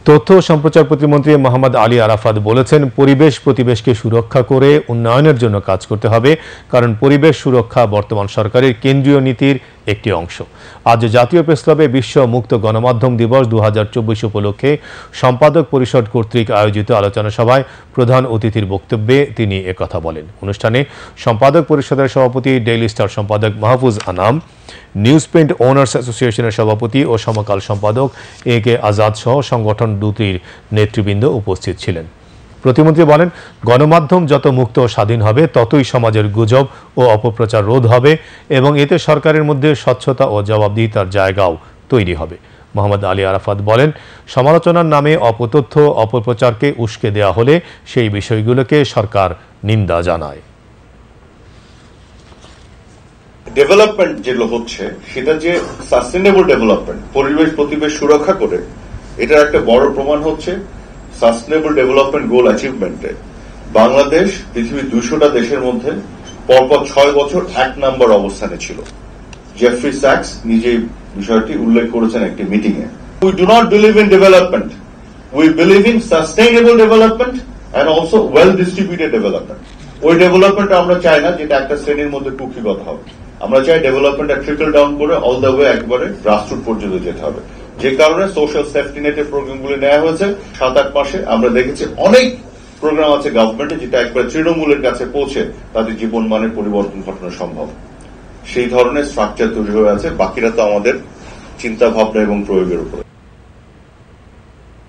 তথ্য ও সম্প্রচার প্রতিমন্ত্রী মোহাম্মদ আলী আরাফাত বলেছেন, পরিবেশ প্রতিবেশকে সুরক্ষা করে উন্নয়নের জন্য কাজ করতে হবে, কারণ পরিবেশ সুরক্ষা বর্তমান সরকারের কেন্দ্রীয় নীতির একটি অংশ। আজ জাতীয় প্রেসক্লাবে বিশ্ব মুক্ত গণমাধ্যম দিবস 2024 উপলক্ষে সম্পাদক পরিষদ কর্তৃক আয়োজিত আলোচনা সভায় প্রধান অতিথির বক্তব্যে তিনি একথা বলেন। অনুষ্ঠানে সম্পাদক পরিষদের সভাপতি ডেইলি স্টার সম্পাদক Mahfuz Anam, news print owners অ্যাসোসিয়েশনের সভাপতি ও সমকাল সম্পাদক এ কে আজাদ সহ সংগঠন দুটির নেতৃবৃন্দ উপস্থিত ছিলেন। প্রতিমন্ত্রী বলেন, গণমাধ্যম যত মুক্ত ও স্বাধীন হবে ততই সমাজের গুজব ও অপপ্রচার রোধ হবে এবং এতে সরকারের মধ্যে স্বচ্ছতা ও জবাবদিহিতার জায়গাও তৈরি হবে। মোহাম্মদ আলী আরাফাত বলেন, সমালোচনার নামে অপতথ্য অপপ্রচারকে উস্কে দেওয়া হলে সেই বিষয়গুলোকে সরকার নিন্দা জানায়। ডেভেলপমেন্ট যেগুলো হচ্ছে সেটা যে সাস্টেনেবল ডেভেলপমেন্ট, পরিবেশ প্রতিবেশ সুরক্ষা করে, এটার একটা বড় প্রমাণ হচ্ছে সাস্টেনেবল ডেভেলপমেন্ট গোল অ্যাচিভমেন্টে বাংলাদেশ পৃথিবীর 200টা দেশের মধ্যে পরপর 6 বছর 1 নম্বর অবস্থানে ছিল। জেফ্রি স্যাক্স নিজেই বিষয়টি উল্লেখ করেছেন একটি মিটিং এ। We do not believe in development, we believe in sustainable development and also well distributed development. ওই ডেভেলপমেন্ট আমরা চাই না যেটা একটা শ্রেণীর মধ্যে কুক্ষিগত হবে। আমরা চাই ডেভেলপমেন্টটা ট্রিকল ডাউন করে অল দ্য ওয়ে একবারে গ্রাসরুট পর্যন্ত যেতে হবে। যে কারণে সোশ্যাল সেফটি নেটের প্রোগ্রামগুলি নেওয়া হয়েছে 7-8 মাসে। আমরা দেখেছি অনেক প্রোগ্রাম আছে গভর্নমেন্টে যেটা একবারে তৃণমূলের কাছে পৌঁছে তাদের জীবন মানের পরিবর্তন ঘটানো সম্ভব। সেই ধরনের স্ট্রাকচার তৈরি হয়ে আছে। বাকিরা তো আমাদের চিন্তা ভাবনা এবং প্রয়োগের উপরে।